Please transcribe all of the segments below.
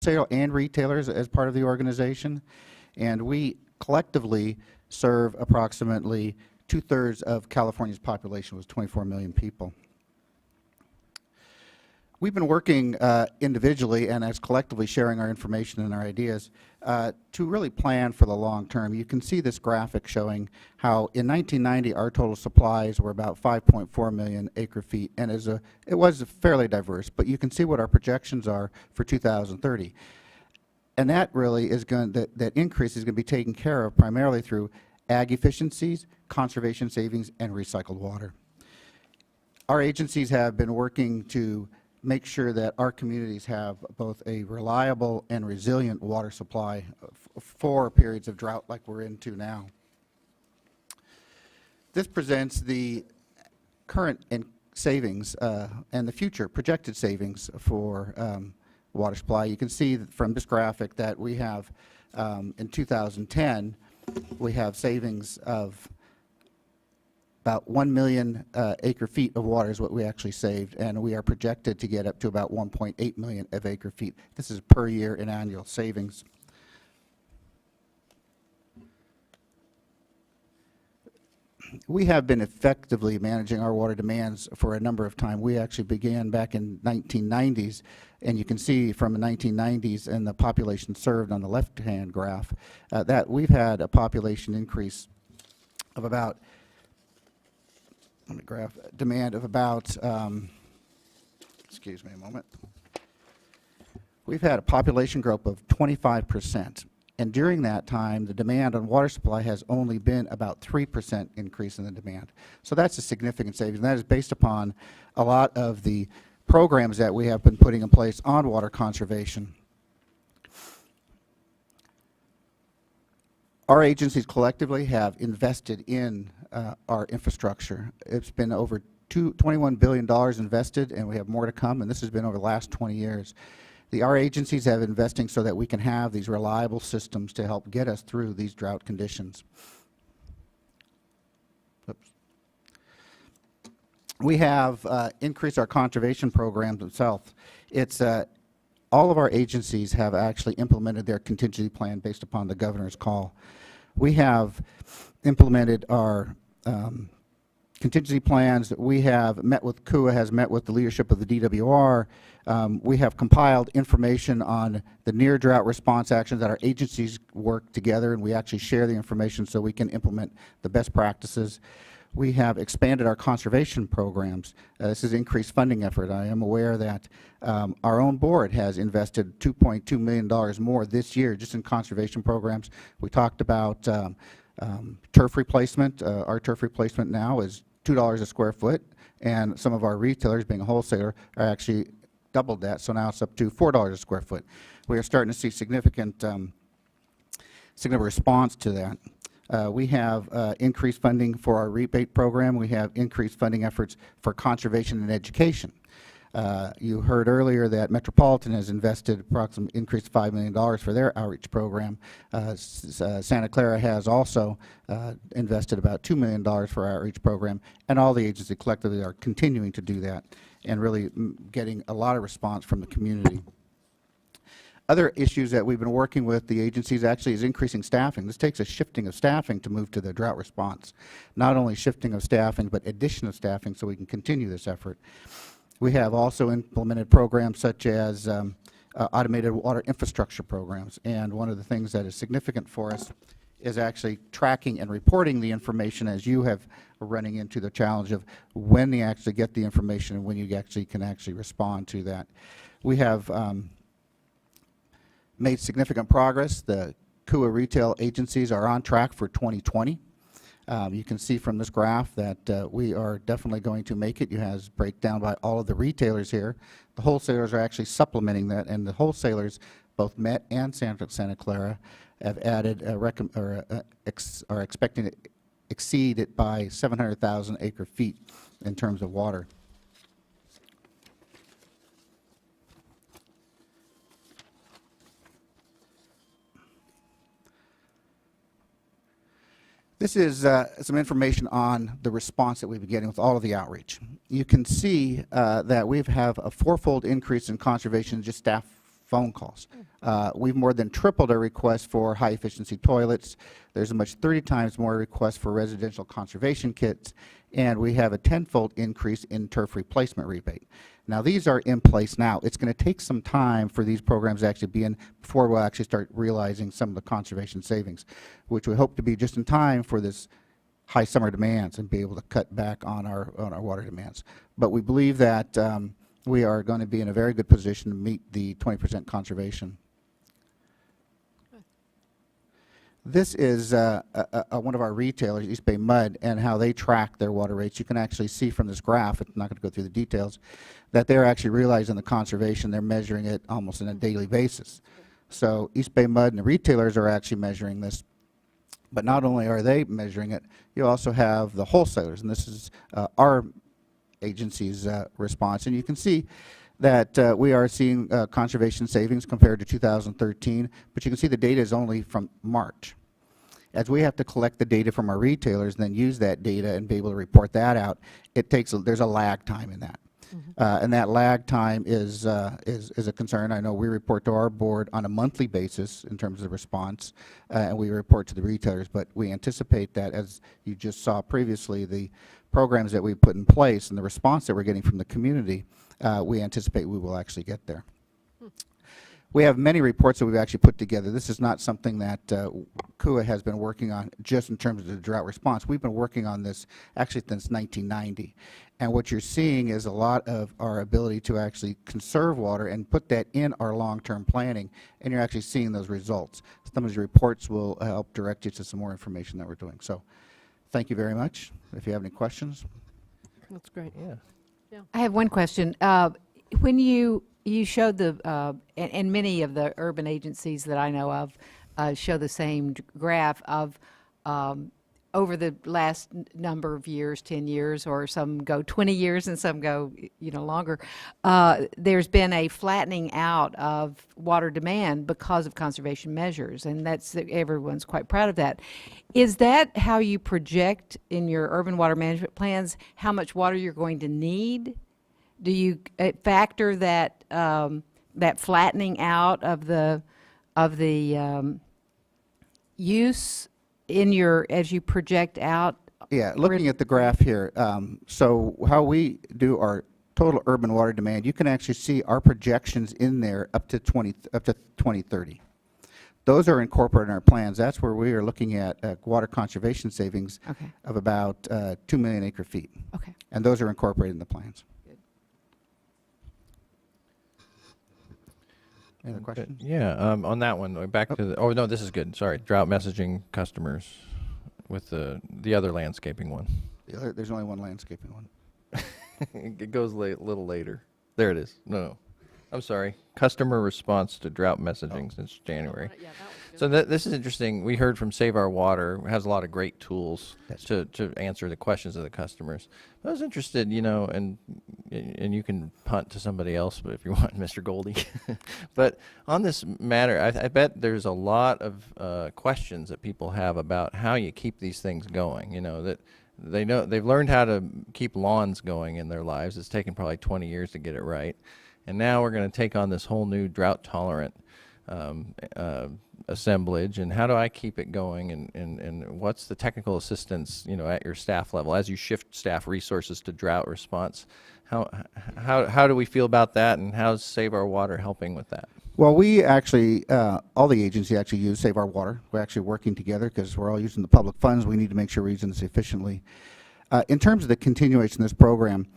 wholesale and retailers as part of the organization, and we collectively serve approximately 2/3 of California's population, was 24 million people. We've been working individually and as collectively sharing our information and our ideas to really plan for the long term. You can see this graphic showing how in 1990 our total supplies were about 5.4 million acre feet, and it was fairly diverse, but you can see what our projections are for 2030. And that really is going that increase is going to be taken care of primarily through ag efficiencies, conservation savings, and recycled water. Our agencies have been working to make sure that our communities have both a reliable and resilient water supply for periods of drought like we're into now. This presents the current savings and the future projected savings for water supply. You can see from this graphic that we have in 2010 we have savings of about 1 million acre feet of water is what we actually saved, and we are projected to get up to about 1.8 million of acre feet. This is per year in annual savings. We have been effectively managing our water demands for a number of time. We actually began back in 1990s, and you can see from the 1990s and the population served on the left-hand graph that we've had a population increase of about demand of about, excuse me a moment. We've had a population growth of 25%, and during that time the demand on water supply has only been about 3% increase in the demand. So that's a significant savings, and that is based upon a lot of the programs that we have been putting in place on water conservation. Our agencies collectively have invested in our infrastructure. It's been over $21 billion invested, and we have more to come, and this has been over the last 20 years. Our agencies have investing so that we can have these reliable systems to help get us through these drought conditions. Oops. We have increased our conservation programs themselves. It's all of our agencies have actually implemented their contingency plan based upon the governor's call. We have implemented our contingency plans. We have met with CUA, has met with the leadership of the DWR. We have compiled information on the near drought response actions that our agencies work together, and we actually share the information so we can implement the best practices. We have expanded our conservation programs. This is increased funding effort. I am aware that our own board has invested $2.2 million more this year just in conservation programs. We talked about turf replacement. Our turf replacement now is $2 a square foot, and some of our retailers, being a wholesaler, are actually doubled that, so now it's up to $4 a square foot. We are starting to see significant response to that. We have increased funding for our rebate program. We have increased funding efforts for conservation and education. You heard earlier that Metropolitan has invested approximately increased $5 million for their outreach program. Santa Clara has also invested about $2 million for our outreach program, and all the agencies collectively are continuing to do that and really getting a lot of response from the community. Other issues that we've been working with the agencies actually is increasing staffing. This takes a shifting of staffing to move to the drought response. Not only shifting of staffing, but addition of staffing so we can continue this effort. We have also implemented programs such as automated water infrastructure programs, and one of the things that is significant for us is actually tracking and reporting the information as you have running into the challenge of when you actually get the information and when you actually can actually respond to that. We have made significant progress. The CUA retail agencies are on track for 2020. You can see from this graph that we are definitely going to make it. You have breakdown by all of the retailers here. The wholesalers are actually supplementing that, and the wholesalers, both Met and Santa Clara, have added are expecting to exceed it by 700,000 acre feet in terms of water. This is some information on the response that we've been getting with all of the outreach. You can see that we have a fourfold increase in conservation just staff phone calls. We've more than tripled our requests for high-efficiency toilets. There's as much 30 times more requests for residential conservation kits, and we have a tenfold increase in turf replacement rebate. Now, these are in place now. It's going to take some time for these programs to actually be in before we'll actually start realizing some of the conservation savings, which we hope to be just in time for this high summer demands and be able to cut back on our water demands. But we believe that we are going to be in a very good position to meet the 20% conservation. This is one of our retailers, East Bay Mud, and how they track their water rates. You can actually see from this graph, I'm not going to go through the details, that they're actually realizing the conservation. They're measuring it almost on a daily basis. So East Bay Mud and the retailers are actually measuring this. But not only are they measuring it, you also have the wholesalers, and this is our agency's response. And you can see that we are seeing conservation savings compared to 2013, but you can see the data is only from March. As we have to collect the data from our retailers and then use that data and be able to report that out, there's a lag time in that. And that lag time is a concern. I know we report to our board on a monthly basis in terms of the response, and we report to the retailers, but we anticipate that, as you just saw previously, the programs that we put in place and the response that we're getting from the community, we anticipate we will actually get there. We have many reports that we've actually put together. This is not something that CUA has been working on just in terms of the drought response. We've been working on this actually since 1990. And what you're seeing is a lot of our ability to actually conserve water and put that in our long-term planning, and you're actually seeing those results. Some of these reports will help direct you to some more information that we're doing. So thank you very much. If you have any questions. That's great. Yeah. I have one question. When you showed and many of the urban agencies that I know of show the same graph of over the last number of years, 10 years, or some go 20 years and some go, longer. There's been a flattening out of water demand because of conservation measures, and everyone's quite proud of that. Is that how you project in your urban water management plans how much water you're going to need? Do you factor that that flattening out of the use in as you project out? Yeah, looking at the graph here, so how we do our total urban water demand, you can actually see our projections in there up to 2030. Those are incorporated in our plans. That's where we are looking at water conservation savings of about 2 million acre feet. Okay. And those are incorporated in the plans. Any other questions? Yeah, on that one, back to the, oh no, this is good, sorry, drought messaging customers with the other landscaping one. There's only one landscaping one. It goes a little later. There it is. No, I'm sorry. Customer response to drought messaging since January. Yeah, that was good. So this is interesting. We heard from Save Our Water. It has a lot of great tools to answer the questions of the customers. I was interested, and you can punt to somebody else if you want, Mr. Goldie. But on this matter, I bet there's a lot of questions that people have about how you keep these things going. That they've learned how to keep lawns going in their lives. It's taken probably 20 years to get it right. And now we're going to take on this whole new drought-tolerant assemblage, and how do I keep it going, and what's the technical assistance, at your staff level as you shift staff resources to drought response? How do we feel about that, and how's Save Our Water helping with that? Well, we actually, all the agencies actually use Save Our Water. We're actually working together because we're all using the public funds. We need to make sure we're using this efficiently. In terms of the continuation of this program,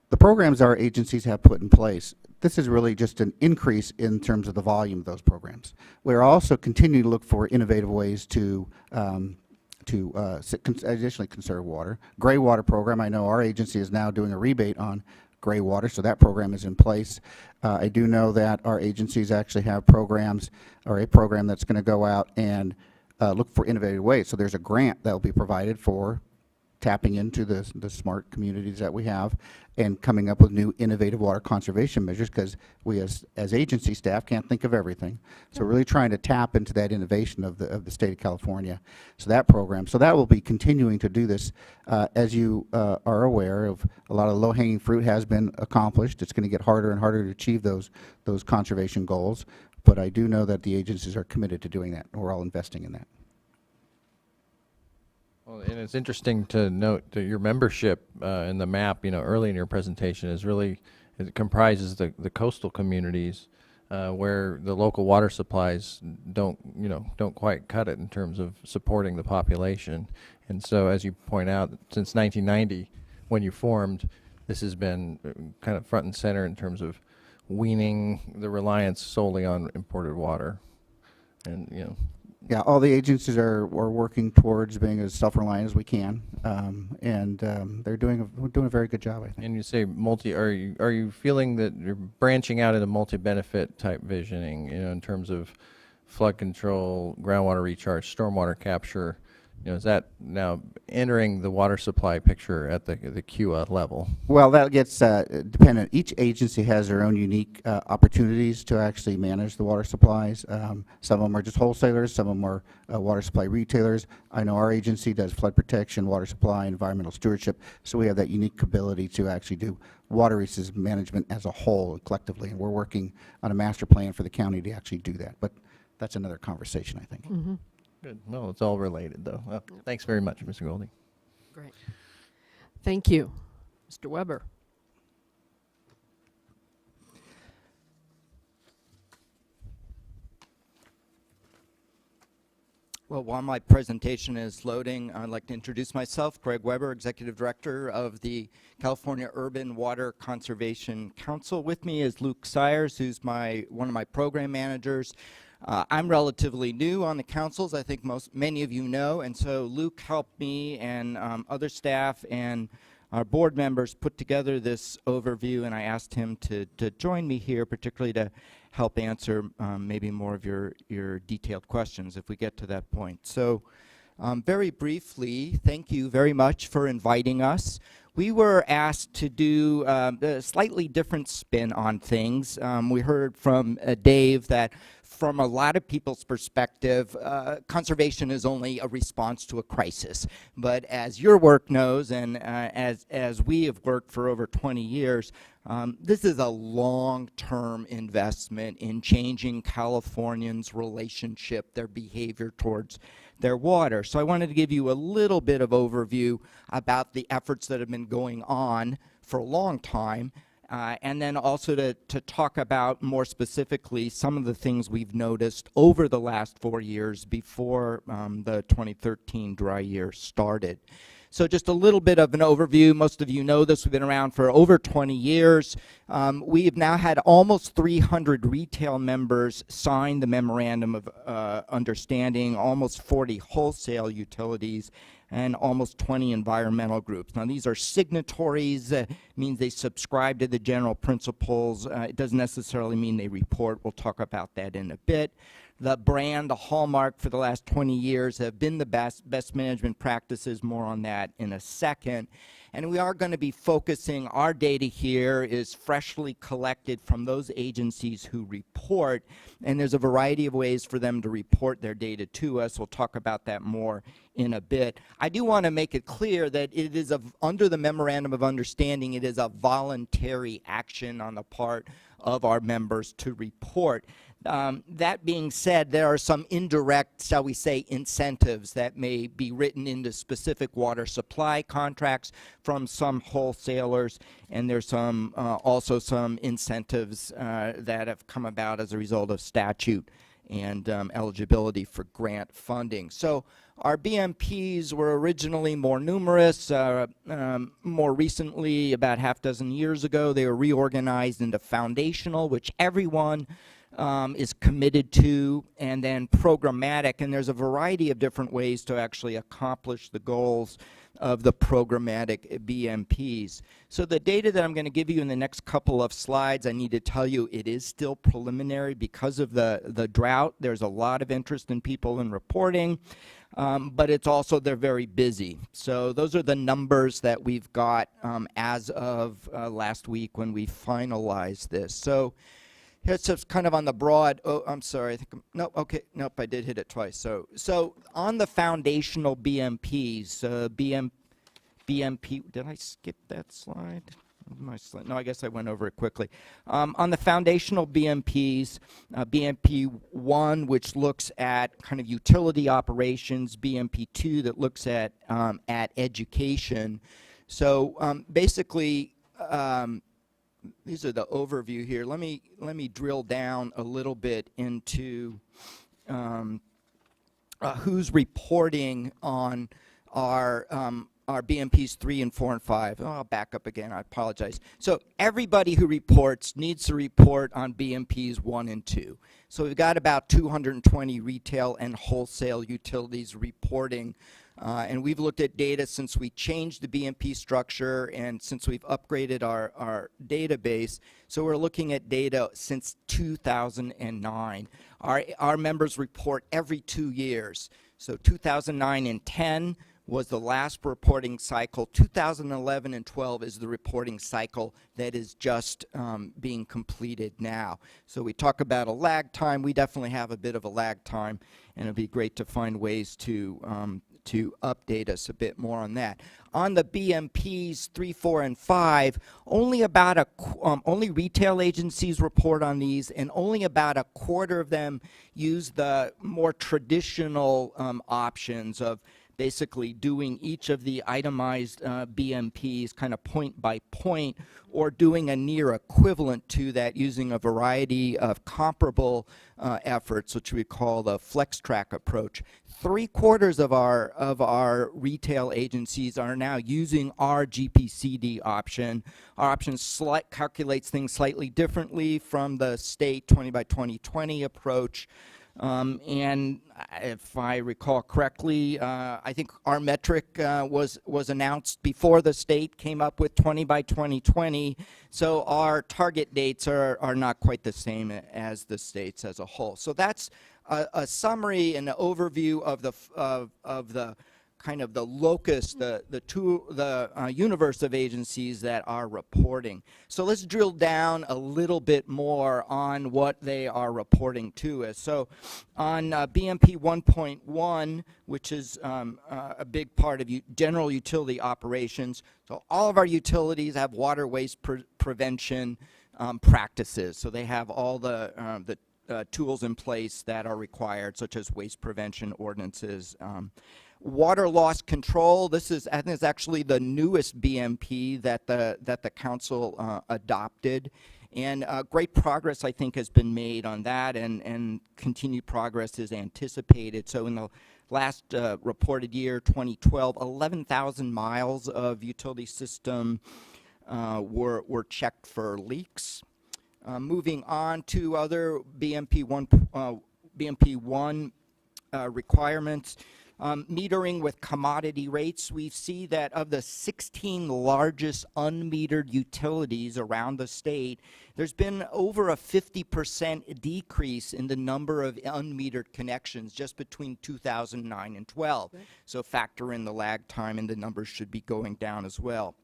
the programs our agencies have put in place, this is really just an increase in terms of the volume of those programs. We're also continuing to look for innovative ways to additionally conserve water. Gray water program, I know our agency is now doing a rebate on gray water, so that program is in place. I do know that our agencies actually have programs, or a program that's going to go out and look for innovative ways. So there's a grant that will be provided for tapping into the smart communities that we have and coming up with new innovative water conservation measures, because we as agency staff can't think of everything. So we're really trying to tap into that innovation of the state of California. So that program, so that will be continuing to do this. As you are aware of, a lot of low-hanging fruit has been accomplished. It's going to get harder and harder to achieve those conservation goals, but I do know that the agencies are committed to doing that, and we're all investing in that. Well, and it's interesting to note that your membership in the map, early in your presentation it comprises the coastal communities where the local water supplies don't quite cut it in terms of supporting the population. And so, as you point out, since 1990, when you formed, this has been kind of front and center in terms of weaning the reliance solely on imported water. And, Yeah, all the agencies are working towards being as self-reliant as we can, they're doing a very good job, I think. And you say are you feeling that you're branching out into multi-benefit type visioning, in terms of flood control, groundwater recharge, stormwater capture? Is that now entering the water supply picture at the QA level? Well, that gets dependent. Each agency has their own unique opportunities to actually manage the water supplies. Some of them are just wholesalers, some of them are water supply retailers. I know our agency does flood protection, water supply, environmental stewardship, so we have that unique ability to actually do water resources management as a whole and collectively, and we're working on a master plan for the county to actually do that. But that's another conversation, I think. Mm-hmm. Good. No, it's all related, though. Well, thanks very much, Mr. Goldie. Great. Thank you. Mr. Weber. Well, while my presentation is loading, I'd like to introduce myself, Greg Weber, Executive Director of the California Urban Water Conservation Council. With me is Luke Sires, who's one of my program managers. I'm relatively new on the councils, I think many of you know, and so Luke helped me and other staff and our board members put together this overview, and I asked him to join me here, particularly to help answer maybe more of your detailed questions if we get to that point. So very briefly, thank you very much for inviting us. We were asked to do a slightly different spin on things. We heard from Dave that from a lot of people's perspective, conservation is only a response to a crisis. But as your work knows, and as we have worked for over 20 years, this is a long-term investment in changing Californians' relationship, their behavior towards their water. So I wanted to give you a little bit of overview about the efforts that have been going on for a long time, and then also to talk about more specifically some of the things we've noticed over the last 4 years before the 2013 dry year started. So just a little bit of an overview. Most of you know this. We've been around for over 20 years. We have now had almost 300 retail members sign the Memorandum of Understanding, almost 40 wholesale utilities, and almost 20 environmental groups. Now, these are signatories. Means they subscribe to the general principles. It doesn't necessarily mean they report. We'll talk about that in a bit. The brand, the hallmark for the last 20 years have been the best management practices. More on that in a second. And we are going to be focusing, our data here is freshly collected from those agencies who report, and there's a variety of ways for them to report their data to us. We'll talk about that more in a bit. I do want to make it clear that it is under the Memorandum of Understanding, it is a voluntary action on the part of our members to report. That being said, there are some indirect, shall we say, incentives that may be written into specific water supply contracts from some wholesalers, and there's some also some incentives that have come about as a result of statute and eligibility for grant funding. So our BMPs were originally more numerous. More recently, about half dozen years ago, they were reorganized into foundational, which everyone is committed to, and then programmatic, and there's a variety of different ways to actually accomplish the goals of the programmatic BMPs. So the data that I'm going to give you in the next couple of slides, I need to tell you it is still preliminary because of the drought. There's a lot of interest in people in reporting, but it's also they're very busy. So those are the numbers that we've got as of last week when we finalized this. So it's just kind of on the broad, oh, I'm sorry, I think, nope, okay, nope, I did hit it twice. So on the foundational BMPs, BMP, did I skip that slide? No, I guess I went over it quickly. On the foundational BMPs, BMP1, which looks at kind of utility operations, BMP2 that looks at education. So basically, these are the overview here. Let me drill down a little bit into who's reporting on our BMPs 3 and 4 and 5. Oh, I'll back up again. I apologize. So everybody who reports needs to report on BMPs 1 and 2. So we've got about 220 retail and wholesale utilities reporting. And we've looked at data since we changed the BMP structure and since we've upgraded our database. So we're looking at data since 2009. Our members report every 2 years. So 2009 and 10 was the last reporting cycle. 2011 and 12 is the reporting cycle that is just being completed now. So we talk about a lag time. We definitely have a bit of a lag time, and it'd be great to find ways to update us a bit more on that. On the BMPs 3, 4, and 5, only about only retail agencies report on these, and only about a quarter of them use the more traditional options of basically doing each of the itemized BMPs kind of point by point, or doing a near equivalent to that using a variety of comparable efforts, which we call the flex track approach. 3/4 of our retail agencies are now using our GPCD option. Our option calculates things slightly differently from the state 20 by 2020 approach. And if I recall correctly, I think our metric was announced before the state came up with 20 by 2020. So our target dates are not quite the same as the states as a whole. So that's a summary and an overview of the kind of the locus, the universe of agencies that are reporting. So let's drill down a little bit more on what they are reporting to us. So on BMP 1.1, which is a big part of general utility operations, so all of our utilities have water waste prevention practices. So they have all the tools in place that are required, such as waste prevention ordinances. Water loss control, I think is actually the newest BMP that the council adopted. And great progress, I think, has been made on that, and continued progress is anticipated. So in the last reported year, 2012, 11,000 miles of utility system were checked for leaks. Moving on to other BMP 1 requirements. Metering with commodity rates, we see that of the 16 largest unmetered utilities around the state, there's been over a 50% decrease in the number of unmetered connections just between 2009 and 12. Okay. So factor in the lag time, and the numbers should be going down as well.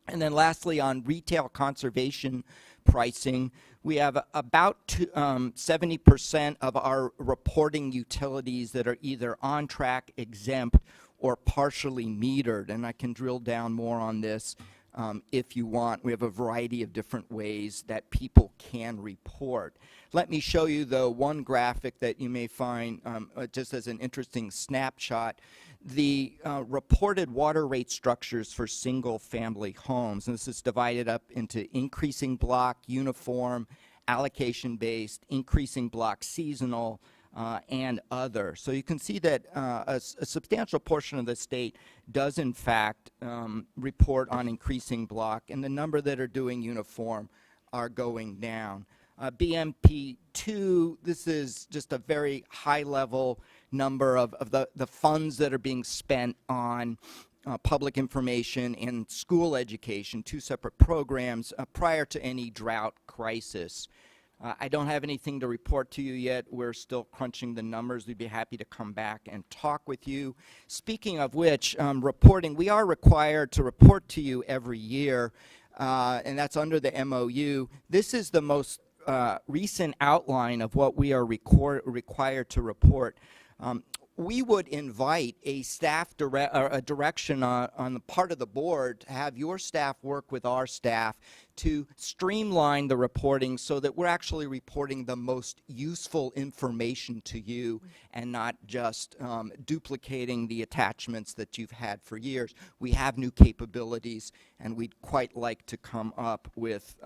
And then lastly, on retail conservation pricing, we have about 70% of our reporting utilities that are either on track, exempt, or partially metered. And I can drill down more on this if you want. We have a variety of different ways that people can report. Let me show you the one graphic that you may find just as an interesting snapshot. The reported water rate structures for single-family homes. And this is divided up into increasing block, uniform, allocation-based, increasing block, seasonal, and other. So you can see that a substantial portion of the state does, in fact, report on increasing block, and the number that are doing uniform are going down. BMP2, this is just a very high-level number of the funds that are being spent on public information and school education, two separate programs prior to any drought crisis. I don't have anything to report to you yet. We're still crunching the numbers. We'd be happy to come back and talk with you. Speaking of which, reporting, we are required to report to you every year, and that's under the MOU. This is the most recent outline of what we are required to report. We would invite a staff a direction on the part of the board to have your staff work with our staff to streamline the reporting so that we're actually reporting the most useful information to you and not just duplicating the attachments that you've had for years. We have new capabilities, and we'd quite like to come up with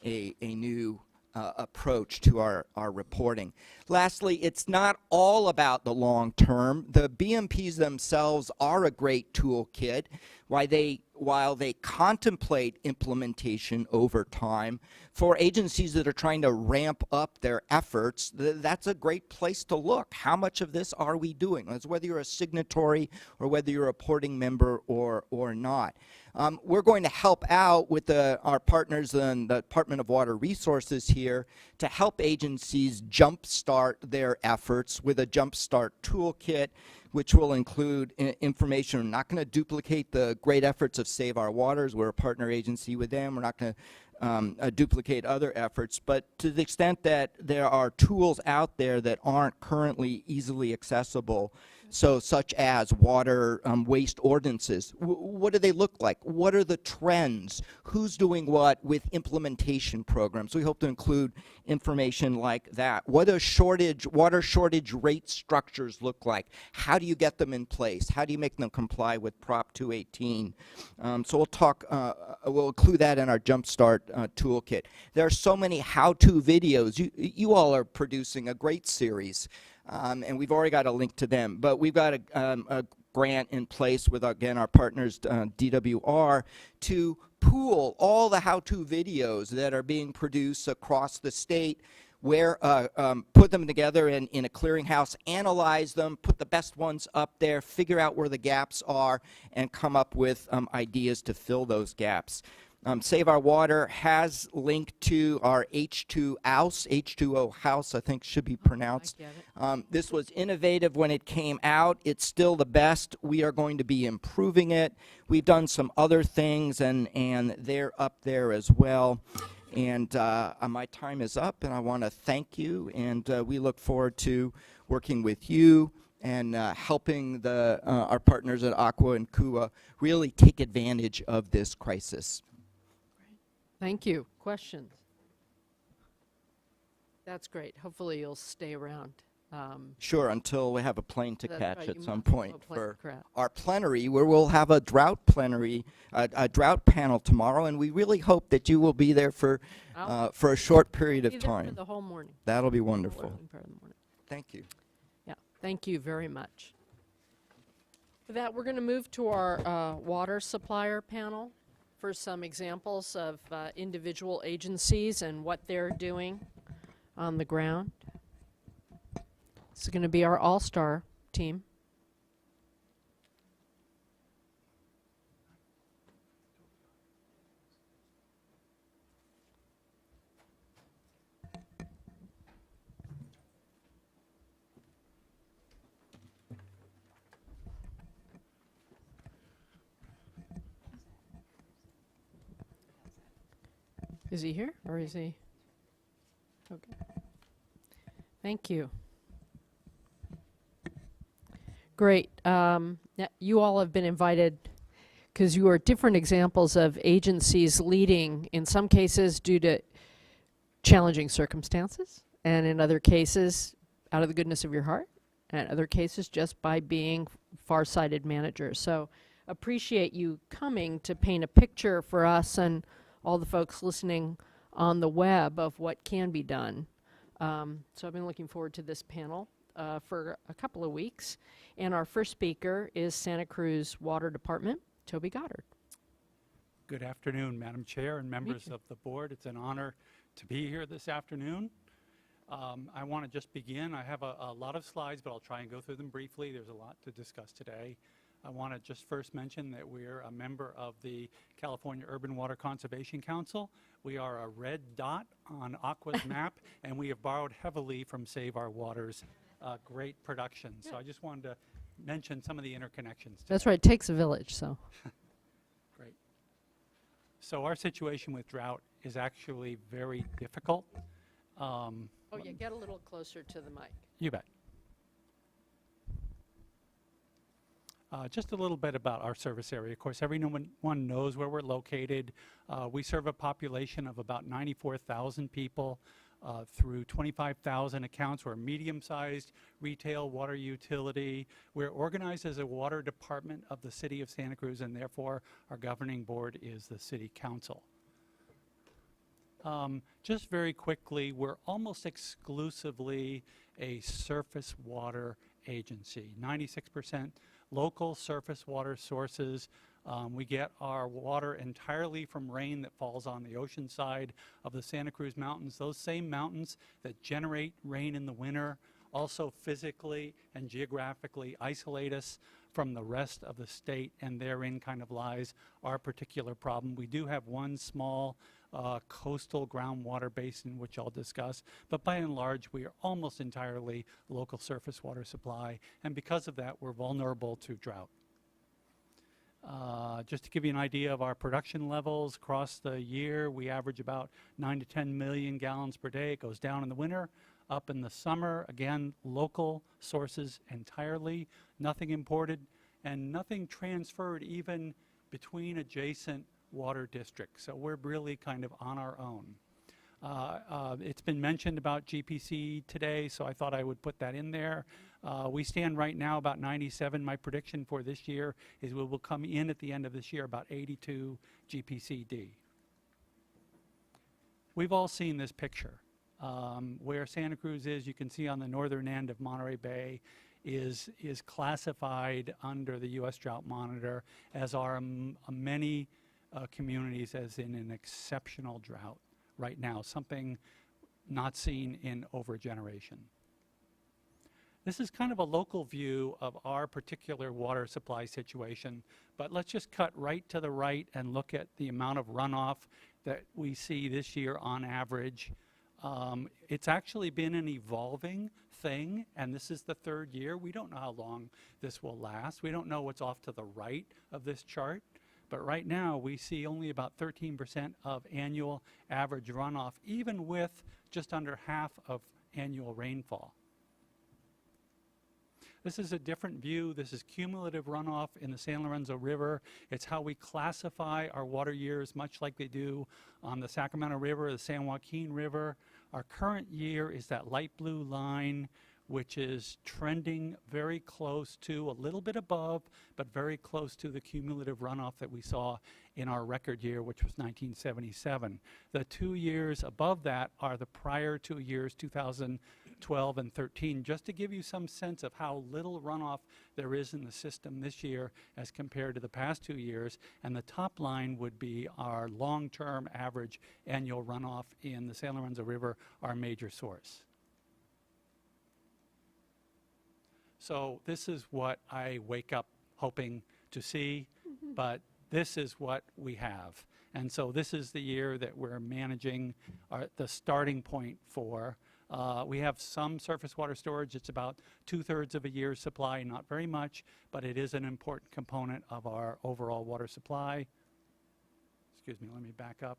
a new approach to our reporting. Lastly, it's not all about the long term. The BMPs themselves are a great toolkit. While they contemplate implementation over time, for agencies that are trying to ramp up their efforts, that's a great place to look. How much of this are we doing? That's whether you're a signatory or whether you're a reporting member or not. We're going to help out with our partners in the Department of Water Resources here to help agencies jumpstart their efforts with a jumpstart toolkit, which will include information. We're not going to duplicate the great efforts of Save Our Waters. We're a partner agency with them. We're not going to duplicate other efforts, but to the extent that there are tools out there that aren't currently easily accessible, so such as water waste ordinances. What do they look like? What are the trends? Who's doing what with implementation programs? We hope to include information like that. What do water shortage rate structures look like? How do you get them in place? How do you make them comply with Prop 218? So we'll include that in our Jumpstart toolkit. There are so many how-to videos. You all are producing a great series. And we've already got a link to them. But we've got a grant in place with, again, our partners, DWR, to pool all the how-to videos that are being produced across the state, put them together in a clearinghouse, analyze them, put the best ones up there, figure out where the gaps are, and come up with ideas to fill those gaps. Save Our Water has linked to our H2O House, I think should be pronounced. This was innovative when it came out. It's still the best. We are going to be improving it. We've done some other things, and they're up there as well. And my time is up, and I want to thank you, and we look forward to working with you and helping our partners at Aqua and KUA really take advantage of this crisis. Thank you. Questions? That's great. Hopefully you'll stay around. Sure, until we have a plane to That's catch right, at you some must have point a plane for to catch. our plenary, where we'll have a drought plenary, a drought panel tomorrow, and we really hope that you will be there for a short period of Be there for time. the whole morning. That'll be wonderful. Early part of the morning. Thank you. Yeah, thank you very much. With that, we're going to move to our water supplier panel for some examples of individual agencies and what they're doing on the ground. This is going to be our all-star team. Is he here, or is he? Okay. Thank you. Great. You all have been invited because you are different examples of agencies leading, in some cases due to challenging circumstances, and in other cases out of the goodness of your heart, and in other cases just by being far-sighted managers. So appreciate you coming to paint a picture for us and all the folks listening on the web of what can be done. So I've been looking forward to this panel for a couple of weeks. And our first speaker is Santa Cruz Water Department, Toby Goddard. Good afternoon, Madam Chair and members of the board. It's an honor to be here this afternoon. I want to just begin. I have a lot of slides, but I'll try and go through them briefly. There's a lot to discuss today. I want to just first mention that we're a member of the California Urban Water Conservation Council. We are a red dot on Aqua's map, and we have borrowed heavily from Save Our Water's great production. So I just wanted to mention some of the interconnections. That's right, it takes a village, so. Great. So our situation with drought is actually very difficult. Oh, yeah, get a little closer to the mic. You bet. Just a little bit about our service area. Of course, everyone knows where we're located. We serve a population of about 94,000 people through 25,000 accounts. We're a medium-sized retail water utility. We're organized as a water department of the city of Santa Cruz, and therefore our governing board is the city council. Just very quickly, we're almost exclusively a surface water agency. 96% local surface water sources. We get our water entirely from rain that falls on the ocean side of the Santa Cruz Mountains. Those same mountains that generate rain in the winter also physically and geographically isolate us from the rest of the state, and therein kind of lies our particular problem. We do have one small coastal groundwater basin, which I'll discuss, but by and large, we are almost entirely local surface water supply, and because of that, we're vulnerable to drought. Just to give you an idea of our production levels across the year, we average about 9 to 10 million gallons per day. It goes down in the winter, up in the summer. Again, local sources entirely, nothing imported, and nothing transferred even between adjacent water districts. So we're really kind of on our own. It's been mentioned about GPC today, so I thought I would put that in there. We stand right now about 97. My prediction for this year is we will come in at the end of this year about 82 GPCD. We've all seen this picture. Where Santa Cruz is, you can see on the northern end of Monterey Bay, is classified under the U.S. Drought Monitor, as are many communities as in an exceptional drought right now, something not seen in over a generation. This is kind of a local view of our particular water supply situation, but let's just cut right to the right and look at the amount of runoff that we see this year on average. It's actually been an evolving thing, and this is the third year. We don't know how long this will last. We don't know what's off to the right of this chart, but right now we see only about 13% of annual average runoff, even with just under half of annual rainfall. This is a different view. This is cumulative runoff in the San Lorenzo River. It's how we classify our water years, much like they do on the Sacramento River, the San Joaquin River. Our current year is that light blue line, which is trending very close to, a little bit above, but very close to the cumulative runoff that we saw in our record year, which was 1977. The 2 years above that are the prior 2 years, 2012 and 13, just to give you some sense of how little runoff there is in the system this year as compared to the past 2 years. And the top line would be our long-term average annual runoff in the San Lorenzo River, our major source. So this is what I wake up hoping to see, but this is what we have. And so this is the year that we're managing the starting point for. We have some surface water storage. It's about 2/3 of a year's supply, not very much, but it is an important component of our overall water supply. Excuse me, let me back up.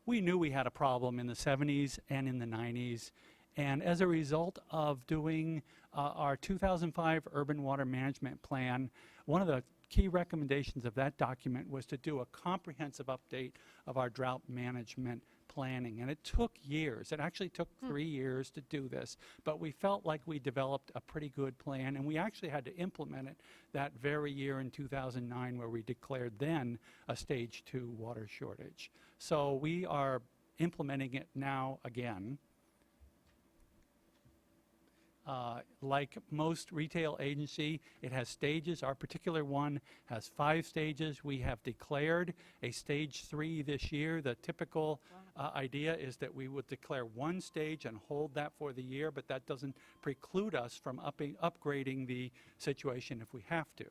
We knew we had a problem in the 70s and in the 90s. And as a result of doing our 2005 Urban Water Management Plan, one of the key recommendations of that document was to do a comprehensive update of our drought management planning. And it took years. It actually took 3 years to do this. But we felt like we developed a pretty good plan, and we actually had to implement it that very year in 2009, where we declared then a stage 2 water shortage. So we are implementing it now again. Like most retail agency, it has stages. Our particular one has 5 stages. We have declared a stage 3 this year. The typical idea is that we would declare 1 stage and hold that for the year, but that doesn't preclude us from upgrading the situation if we have to.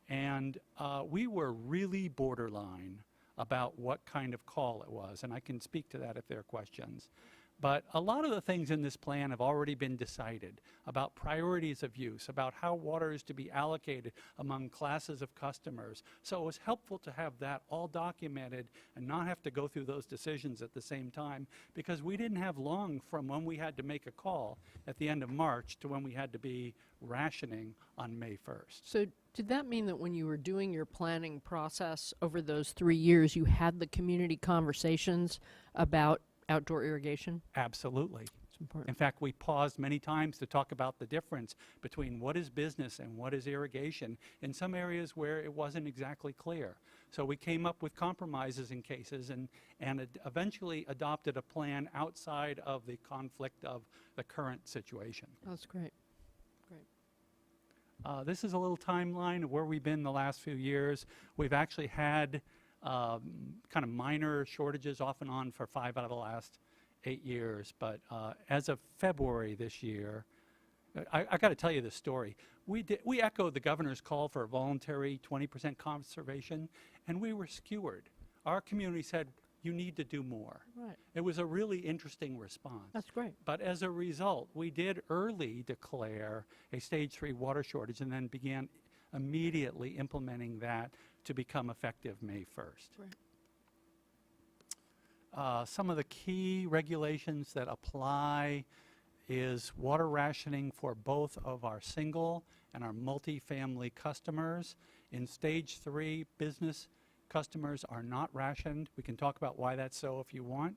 And we were really borderline about what kind of call it was, and I can speak to that if there are questions. But a lot of the things in this plan have already been decided about priorities of use, about how water is to be allocated among classes of customers. So it was helpful to have that all documented and not have to go through those decisions at the same time, because we didn't have long from when we had to make a call at the end of March to when we had to be rationing on May 1st. So did that mean that when you were doing your planning process over those 3 years, you had the community conversations about outdoor irrigation? Absolutely. It's important. In fact, we paused many times to talk about the difference between what is business and what is irrigation in some areas where it wasn't exactly clear. So we came up with compromises in cases and eventually adopted a plan outside of the conflict of the current situation. That's great. This is a little timeline of where we've been the last few years. We've actually had kind of minor shortages off and on for 5 out of the last 8 years. But as of February this year, I got to tell you this story. We echoed the governor's call for voluntary 20% conservation, and we were skewered. Our community said, you need to do more. Right. It was a really interesting response. That's great. But as a result, we did early declare a stage 3 water shortage and then began immediately implementing that to become effective May 1st. Right. Some of the key regulations that apply is water rationing for both of our single and our multifamily customers. In stage 3, business customers are not rationed. We can talk about why that's so if you want.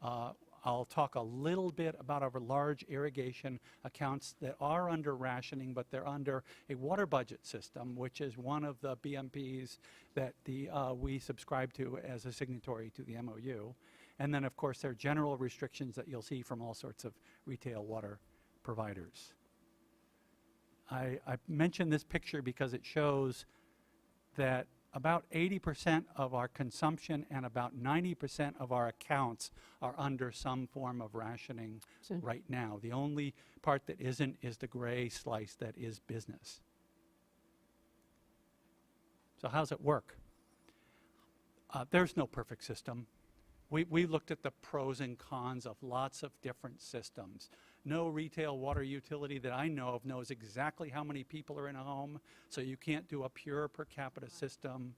I'll talk a little bit about our large irrigation accounts that are under rationing, but they're under a water budget system, which is one of the BMPs that we subscribe to as a signatory to the MOU. And then, of course, there are general restrictions that you'll see from all sorts of retail water providers. I mention this picture because it shows that about 80% of our consumption and about 90% of our accounts are under some form of rationing right now. The only part that isn't is the gray slice that is business. So how's it work? There's no perfect system. We looked at the pros and cons of lots of different systems. No retail water utility that I know of knows exactly how many people are in a home, so you can't do a pure per capita system.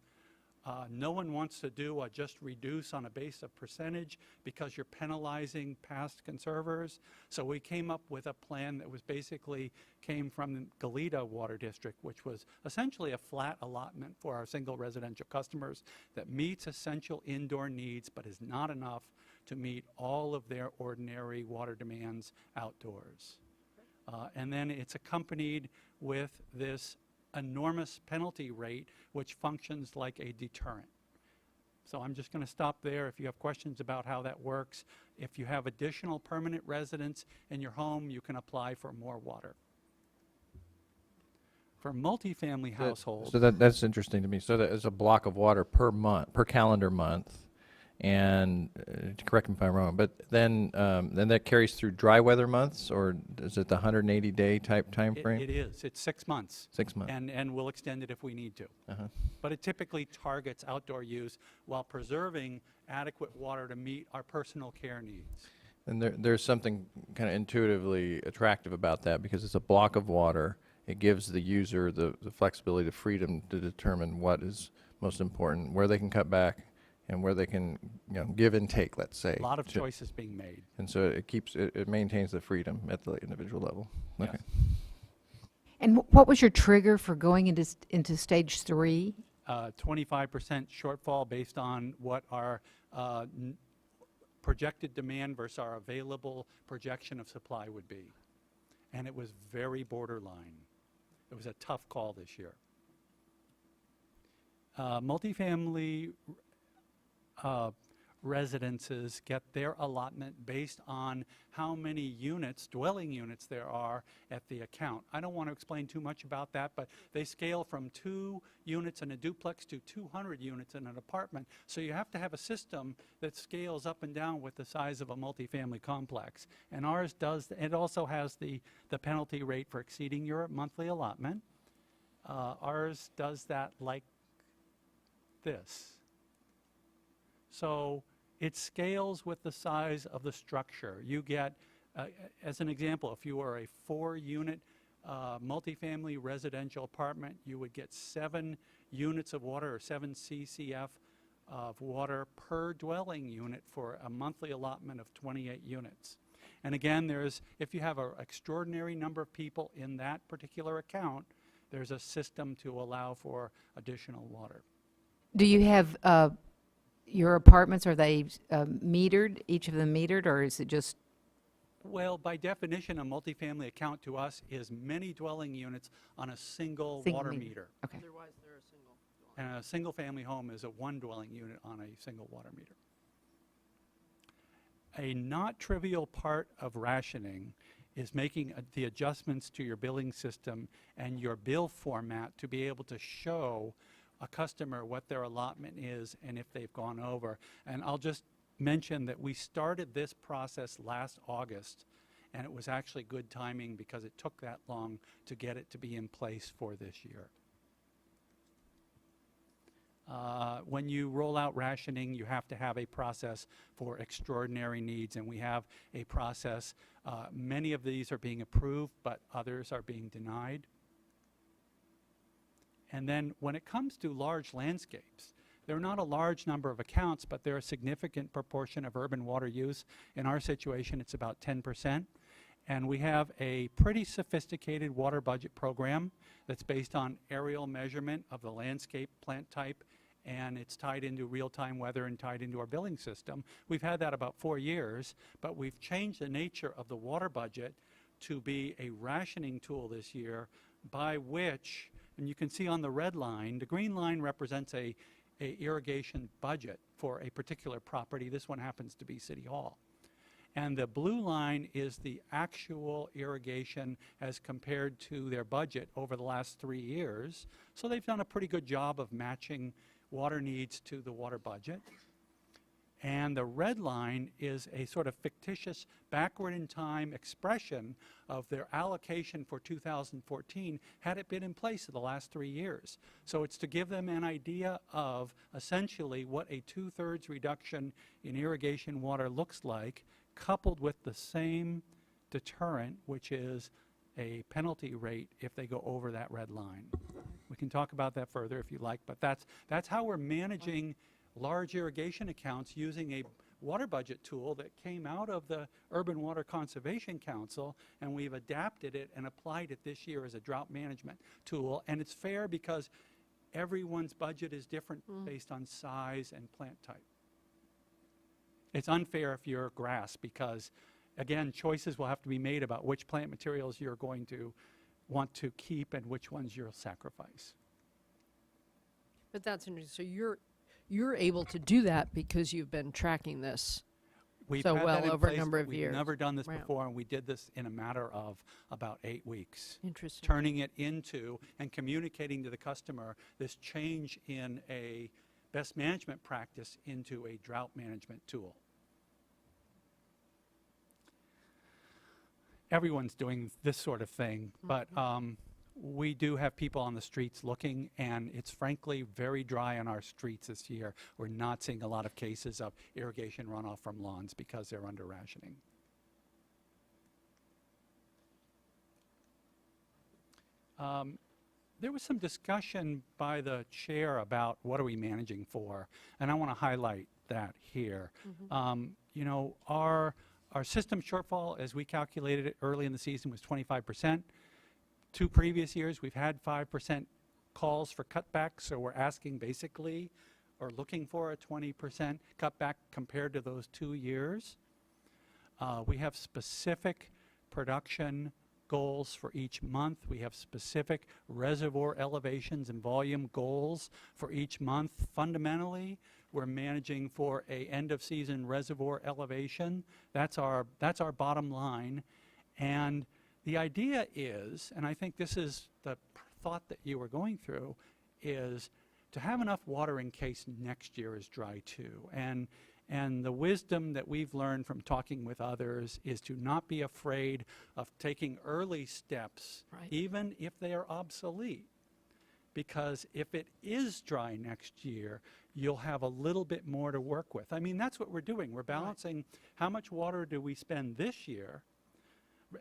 No one wants to do a just reduce on a base of percentage because you're penalizing past conservers. So we came up with a plan that was basically came from the Goleta Water District, which was essentially a flat allotment for our single residential customers that meets essential indoor needs but is not enough to meet all of their ordinary water demands outdoors. And then it's accompanied with this enormous penalty rate, which functions like a deterrent. So I'm just going to stop there. If you have questions about how that works, if you have additional permanent residents in your home, you can apply for more water. For multifamily households, So that's interesting to me. So that is a block of water per month, per calendar month. And correct me if I'm wrong, but then that carries through dry weather months, or is it the 180-day type time frame? it is. It's 6 months. 6 months. And we'll extend it if we need to. But it typically targets outdoor use while preserving adequate water to meet our personal care needs. And there's something kind of intuitively attractive about that because it's a block of water. It gives the user the flexibility, the freedom to determine what is most important, where they can cut back, and where they can, give and take, let's say. A lot of choices being made. And so it maintains the freedom at the individual level. Yes. Okay. And what was your trigger for going into stage 3? 25% shortfall based on what our projected demand versus our available projection of supply would be. And it was very borderline. It was a tough call this year. Multifamily residences get their allotment based on how many units, dwelling units there are at the account. I don't want to explain too much about that, but they scale from 2 units in a duplex to 200 units in an apartment. So you have to have a system that scales up and down with the size of a multifamily complex. And ours does, it also has the penalty rate for exceeding your monthly allotment. Ours does that like this. So it scales with the size of the structure. You get, as an example, if you are a 4-unit multifamily residential apartment, you would get 7 units of water or 7 CCF of water per dwelling unit for a monthly allotment of 28 units. And again, if you have an extraordinary number of people in that particular account, there's a system to allow for additional water. Do you have your apartments, are they metered, each of them metered, or is it just? Well, by definition, a multifamily account to us is many dwelling units on a single water meter. Okay. Otherwise, they're a single. And a single-family home is a 1 dwelling unit on a single water meter. A not trivial part of rationing is making the adjustments to your billing system and your bill format to be able to show a customer what their allotment is and if they've gone over. And I'll just mention that we started this process last August, and it was actually good timing because it took that long to get it to be in place for this year. When you roll out rationing, you have to have a process for extraordinary needs, and we have a process. Many of these are being approved, but others are being denied. And then when it comes to large landscapes, there are not a large number of accounts, but they're a significant proportion of urban water use. In our situation, it's about 10%. And we have a pretty sophisticated water budget program that's based on aerial measurement of the landscape plant type, and it's tied into real-time weather and tied into our billing system. We've had that about 4 years, but we've changed the nature of the water budget to be a rationing tool this year, by which, and you can see on the red line, the green line represents a irrigation budget for a particular property. This one happens to be City Hall. And the blue line is the actual irrigation as compared to their budget over the last 3 years. So they've done a pretty good job of matching water needs to the water budget. And the red line is a sort of fictitious backward in time expression of their allocation for 2014 had it been in place for the last 3 years. So it's to give them an idea of essentially what a 2/3 reduction in irrigation water looks like, coupled with the same deterrent, which is a penalty rate if they go over that red line. We can talk about that further if you like, but that's how we're managing large irrigation accounts using a water budget tool that came out of the Urban Water Conservation Council, and we've adapted it and applied it this year as a drought management tool. And it's fair because everyone's budget is different based on size and plant type. It's unfair if you're grass because, again, choices will have to be made about which plant materials you're going to want to keep and which ones you'll sacrifice. But that's interesting. So you're able to do that because you've been tracking this We've so had well that in over a place, number but of we've years. never done this Wow. before, and we did this in a matter of about 8 weeks. Interesting. Turning it into and communicating to the customer this change in a best management practice into a drought management tool. Everyone's doing this sort of thing, but we do have people on the streets looking, and it's frankly very dry on our streets this year. We're not seeing a lot of cases of irrigation runoff from lawns because they're under rationing. There was some discussion by the chair about what are we managing for, and I want to highlight that here. You know, our system shortfall, as we calculated it early in the season, was 25%. 2 previous years, we've had 5% calls for cutbacks, so we're asking basically, or looking for a 20% cutback compared to those 2 years. We have specific production goals for each month. We have specific reservoir elevations and volume goals for each month. Fundamentally, We're managing for a end-of-season reservoir elevation. That's our bottom line. And the idea is, and I think this is the thought that you were going through, is to have enough water in case next year is dry too. And the wisdom that we've learned from talking with others is to not be afraid of taking early steps, Right. even if they are obsolete. Because if it is dry next year, you'll have a little bit more to work with. I mean, that's what we're doing. We're balancing how much water do we spend this year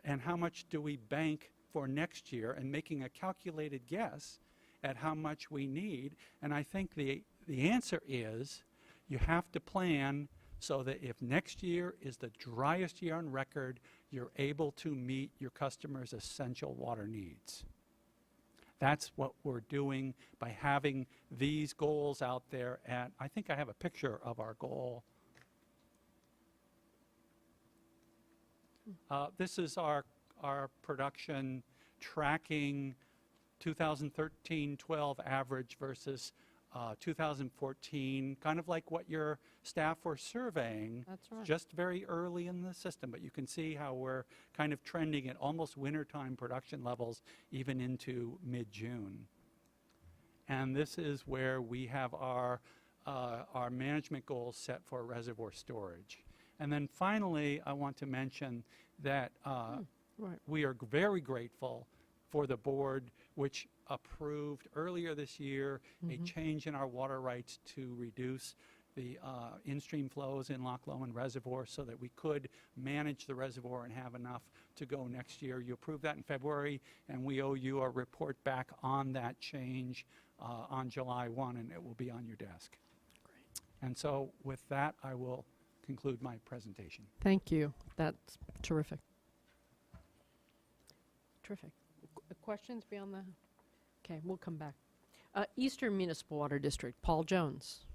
and how much do we bank for next year, and making a calculated guess at how much we need. And I think the answer is you have to plan so that if next year is the driest year on record, you're able to meet your customers' essential water needs. That's what we're doing by having these goals out there. And I think I have a picture of our goal. This is our production tracking 2013-12 average versus 2014, kind of like what your staff were surveying. That's right. Just very early in the system, but you can see how we're kind of trending at almost wintertime production levels even into mid-June. And this is where we have our management goals set for reservoir storage. And then finally, I want to mention that Right. we are very grateful for the board, which approved earlier this year a change in our water rights to reduce the in-stream flows in Loch Lomond Reservoir so that we could manage the reservoir and have enough to go next year. You approved that in February, and we owe you a report back on that change on July 1, and it will be on your desk. Great. And so with that, I will conclude my presentation. Thank you. That's terrific. Terrific. Questions beyond the? Okay, we'll come back. Eastern Municipal Water District, Paul Jones.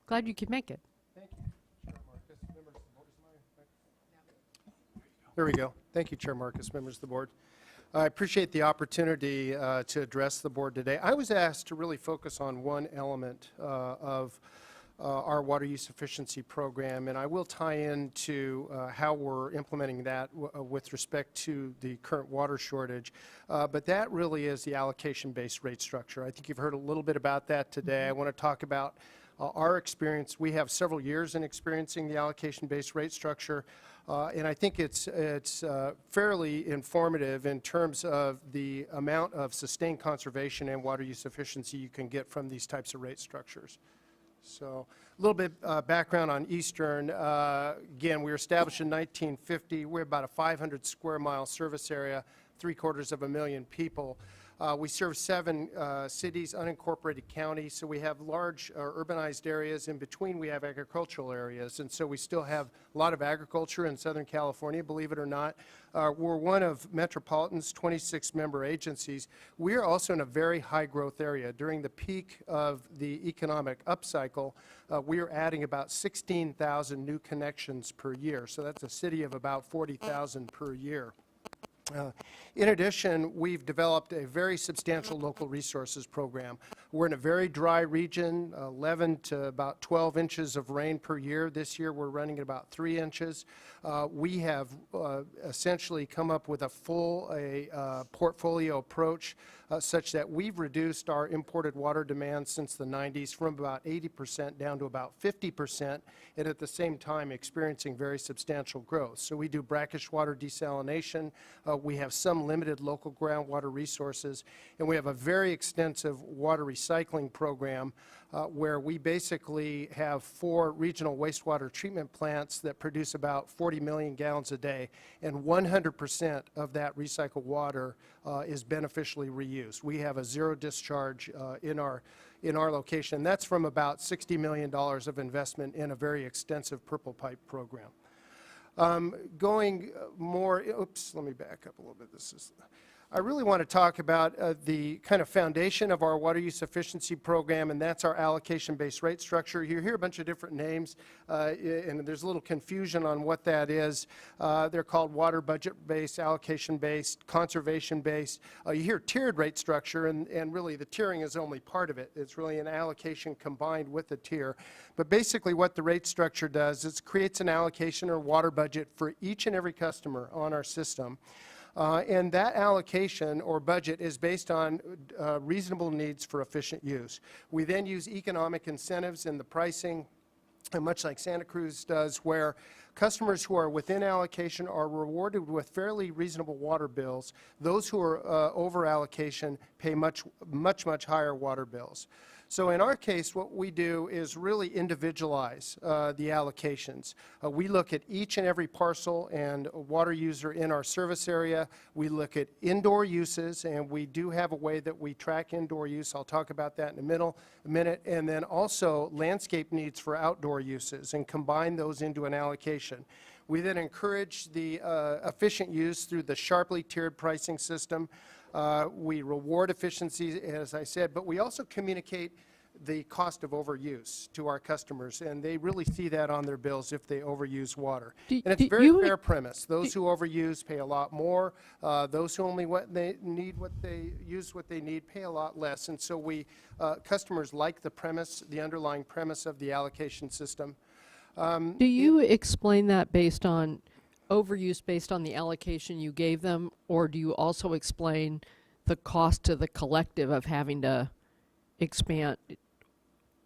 Glad you could make it. Thank you, Chair Marcus. Members of the board, is my There we go. Thank you, Chair Marcus, members of the board. I appreciate the opportunity to address the board today. I was asked to really focus on one element of our water use efficiency program, and I will tie into how we're implementing that with respect to the current water shortage. But that really is the allocation-based rate structure. I think you've heard a little bit about that today. I want to talk about our experience. We have several years in experiencing the allocation-based rate structure, and I think it's fairly informative in terms of the amount of sustained conservation and water use efficiency you can get from these types of rate structures. So a little bit background on Eastern. Again, we were established in 1950. We're about a 500 square mile service area, 750,000 people. We serve 7 cities, unincorporated counties, so we have large urbanized areas. In between, we have agricultural areas, and so we still have a lot of agriculture in Southern California, believe it or not. We're one of Metropolitan's 26-member agencies. We are also in a very high-growth area. During the peak of the economic upcycle, we are adding about 16,000 new connections per year, so that's a city of about 40,000 per year. In addition, we've developed a very substantial local resources program. We're in a very dry region, 11 to about 12 inches of rain per year. This year, we're running at about 3 inches. We have essentially come up with a full portfolio approach such that we've reduced our imported water demand since the 90s from about 80% down to about 50%, and at the same time experiencing very substantial growth. So we do brackish water desalination. We have some limited local groundwater resources, and we have a very extensive water recycling program where we basically have 4 regional wastewater treatment plants that produce about 40 million gallons a day, and 100% of that recycled water is beneficially reused. We have a zero discharge in our location. That's from about $60 million of investment in a very extensive purple pipe program. Going more, oops, let me back up a little bit. I really want to talk about the kind of foundation of our water use efficiency program, and that's our allocation-based rate structure. You hear a bunch of different names, and there's a little confusion on what that is. They're called water budget-based, allocation-based, conservation-based. You hear tiered rate structure, and really the tiering is only part of it. It's really an allocation combined with a tier. But basically what the rate structure does is creates an allocation or water budget for each and every customer on our system. And that allocation or budget is based on reasonable needs for efficient use. We then use economic incentives in the pricing, and much like Santa Cruz does, where customers who are within allocation are rewarded with fairly reasonable water bills. Those who are over allocation pay much higher water bills. So in our case, what we do is really individualize the allocations. We look at each and every parcel and water user in our service area. We look at indoor uses, and we do have a way that we track indoor use. I'll talk about that in a minute. And then also landscape needs for outdoor uses and combine those into an allocation. We then encourage the efficient use through the sharply tiered pricing system. We reward efficiency, as I said, but we also communicate the cost of overuse to our customers, and they really see that on their bills if they overuse water. And it's a very fair premise. Those who overuse pay a lot more. Those who only use what they need pay a lot less. And so customers like the premise, the underlying premise of the allocation system. Do you explain that based on overuse based on the allocation you gave them, or do you also explain the cost to the collective of having to expand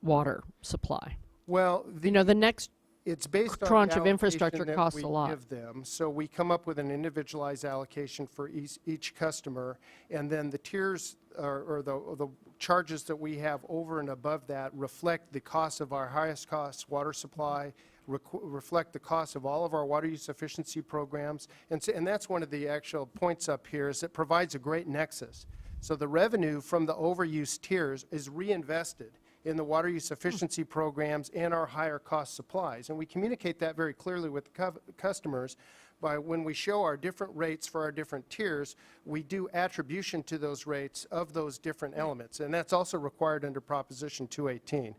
water supply? Well, the next it's based on tranche the of infrastructure allocation costs that a we lot. give them. So we come up with an individualized allocation for each customer, and then the tiers or the charges that we have over and above that reflect the cost of our highest cost water supply, reflect the cost of all of our water use efficiency programs. And that's one of the actual points up here, is it provides a great nexus. So the revenue from the overuse tiers is reinvested in the water use efficiency programs and our higher cost supplies. And we communicate that very clearly with customers by when we show our different rates for our different tiers, we do attribution to those rates of those different elements. And that's also required under Proposition 218.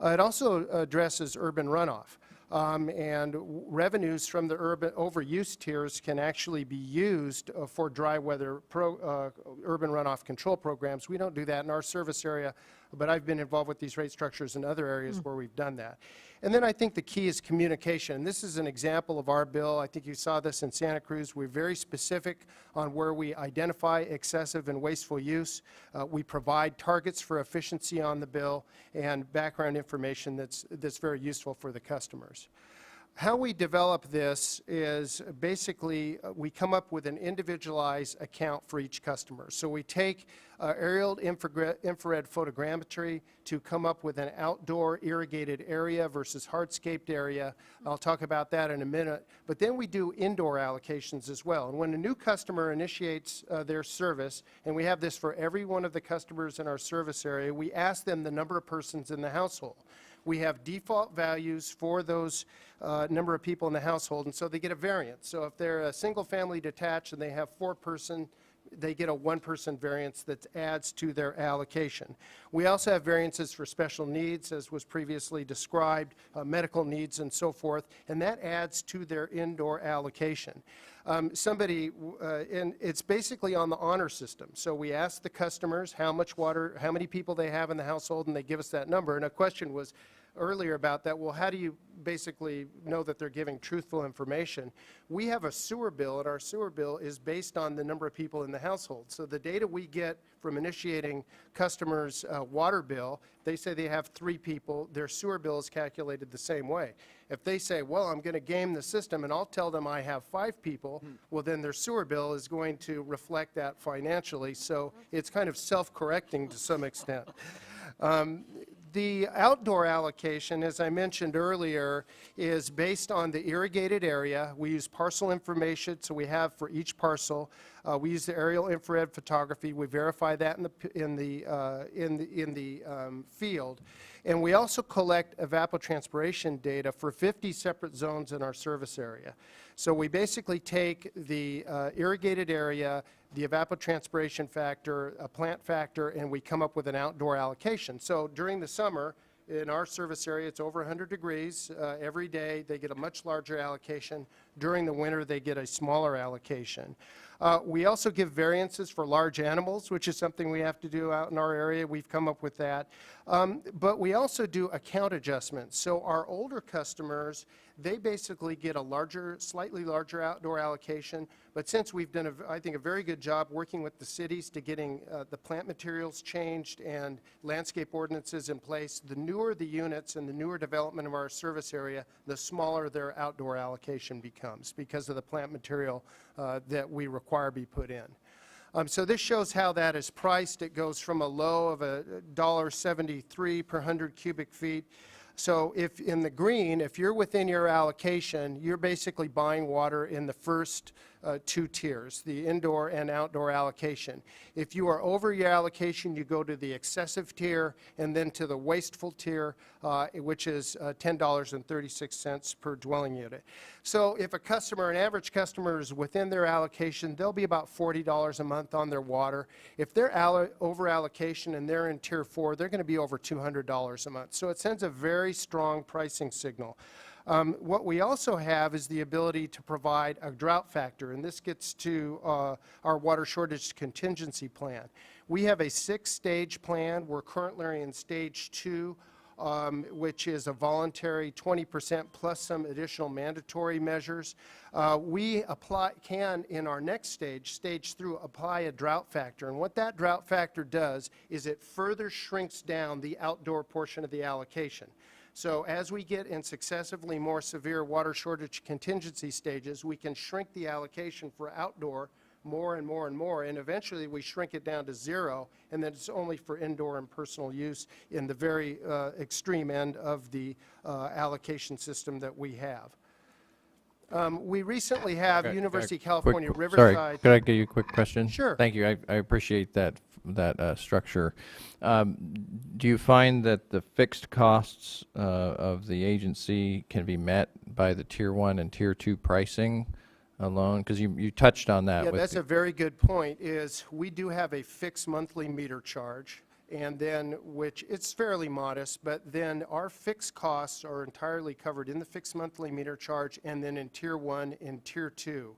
It also addresses urban runoff. And revenues from the urban overuse tiers can actually be used for dry weather urban runoff control programs. We don't do that in our service area, but I've been involved with these rate structures in other areas where we've done that. And then I think the key is communication. This is an example of our bill. I think you saw this in Santa Cruz. We're very specific on where we identify excessive and wasteful use. We provide targets for efficiency on the bill and background information that's very useful for the customers. How we develop this is basically we come up with an individualized account for each customer. So we take aerial infrared photogrammetry to come up with an outdoor irrigated area versus hardscaped area. I'll talk about that in a minute. But then we do indoor allocations as well. And when a new customer initiates their service, and we have this for every one of the customers in our service area, we ask them the number of persons in the household. We have default values for those number of people in the household, and so they get a variance. So if they're a single-family detached and they have 4-person, they get a 1-person variance that adds to their allocation. We also have variances for special needs, as was previously described, medical needs and so forth, and that adds to their indoor allocation. And it's basically on the honor system. So we ask the customers how much water, how many people they have in the household, and they give us that number. And a question was earlier about that, well, how do you basically know that they're giving truthful information? We have a sewer bill, and our sewer bill is based on the number of people in the household. So the data we get from initiating customers' water bill, they say they have 3 people, their sewer bill is calculated the same way. If they say, well, I'm going to game the system and I'll tell them I have 5 people, well, then their sewer bill is going to reflect that financially. So it's kind of self-correcting to some extent. The outdoor allocation, as I mentioned earlier, is based on the irrigated area. We use parcel information, so we have for each parcel. We use the aerial infrared photography. We verify that in the field. And we also collect evapotranspiration data for 50 separate zones in our service area. So we basically take the irrigated area, the evapotranspiration factor, a plant factor, and we come up with an outdoor allocation. So during the summer, in our service area, it's over 100 degrees every day. They get a much larger allocation. During the winter, they get a smaller allocation. We also give variances for large animals, which is something we have to do out in our area. We've come up with that. But we also do account adjustments. So our older customers, they basically get a larger, slightly larger outdoor allocation. But since we've done, I think, a very good job working with the cities to getting the plant materials changed and landscape ordinances in place, the newer the units and the newer development of our service area, the smaller their outdoor allocation becomes because of the plant material that we require be put in. So this shows how that is priced. It goes from a low of $1.73 per 100 cubic feet. So if in the green, if you're within your allocation, you're basically buying water in the first two tiers, the indoor and outdoor allocation. If you are over your allocation, you go to the excessive tier and then to the wasteful tier, which is $10.36 per dwelling unit. So if a customer, an average customer is within their allocation, they'll be about $40 a month on their water. If they're over allocation and they're in tier 4, they're going to be over $200 a month. So it sends a very strong pricing signal. What we also have is the ability to provide a drought factor, and this gets to our water shortage contingency plan. We have a 6-stage plan. We're currently in stage 2, which is a voluntary 20% plus some additional mandatory measures. We can, in our next stage, stage 3, apply a drought factor. And what that drought factor does is it further shrinks down the outdoor portion of the allocation. So as we get in successively more severe water shortage contingency stages, we can shrink the allocation for outdoor more and more and more, and eventually we shrink it down to 0, and then it's only for indoor and personal use in the very extreme end of the allocation system that we have. We recently have University of California Riverside. Sorry, could I give you a quick question? Sure. Thank you. I appreciate that structure. Do you find that the fixed costs of the agency can be met by the Tier 1 and Tier 2 pricing alone? Because you touched on that. Yeah, with that's a very good point, is we do have a fixed monthly meter charge, and then, which it's fairly modest, but then our fixed costs are entirely covered in the fixed monthly meter charge and then in Tier 1 and Tier 2.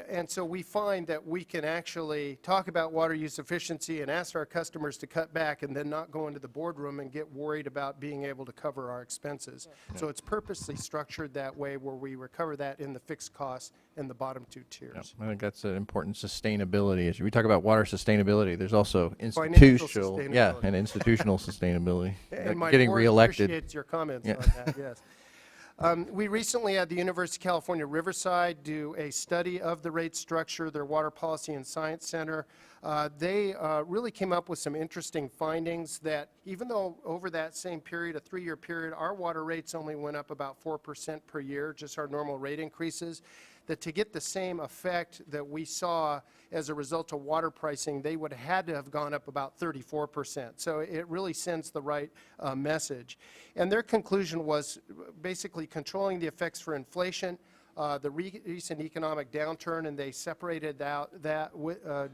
And so we find that we can actually talk about water use efficiency and ask our customers to cut back and then not go into the boardroom and get worried about being able to cover our expenses. So it's purposely structured that way, where we recover that in the fixed costs in the bottom 2 tiers. I think that's an important sustainability issue. We talk about water sustainability. There's also Financial institutional, sustainability. and institutional sustainability. And my Getting board reelected. appreciates your comments on that, yes. We recently had the University of California Riverside do a study of the rate structure, their Water Policy and Science Center. They really came up with some interesting findings that even though over that same period, a 3-year period, our water rates only went up about 4% per year, just our normal rate increases, that to get the same effect that we saw as a result of water pricing, they would have had to have gone up about 34%. So it really sends the right message. And their conclusion was basically controlling the effects for inflation, the recent economic downturn, and they separated out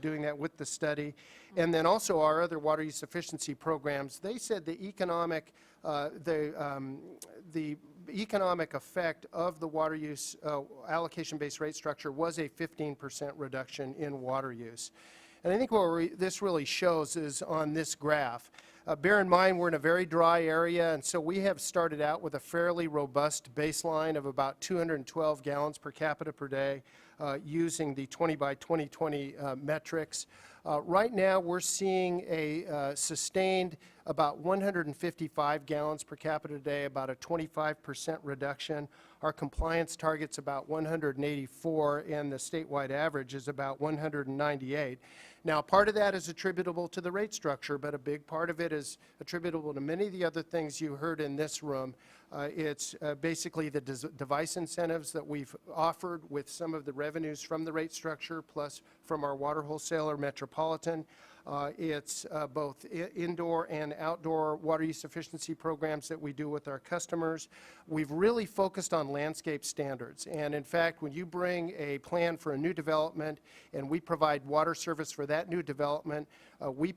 doing that with the study. And then also our other water use efficiency programs, they said the economic effect of the water use allocation-based rate structure was a 15% reduction in water use. And I think what this really shows is on this graph. Bear in mind we're in a very dry area, and so we have started out with a fairly robust baseline of about 212 gallons per capita per day using the 20 by 2020 metrics. Right now we're seeing a sustained about 155 gallons per capita a day, about a 25% reduction. Our compliance target's about 184, and the statewide average is about 198. Now, part of that is attributable to the rate structure, but a big part of it is attributable to many of the other things you heard in this room. It's basically the device incentives that we've offered with some of the revenues from the rate structure plus from our water wholesaler, Metropolitan. It's both indoor and outdoor water use efficiency programs that we do with our customers. We've really focused on landscape standards. And in fact, when you bring a plan for a new development and we provide water service for that new development, we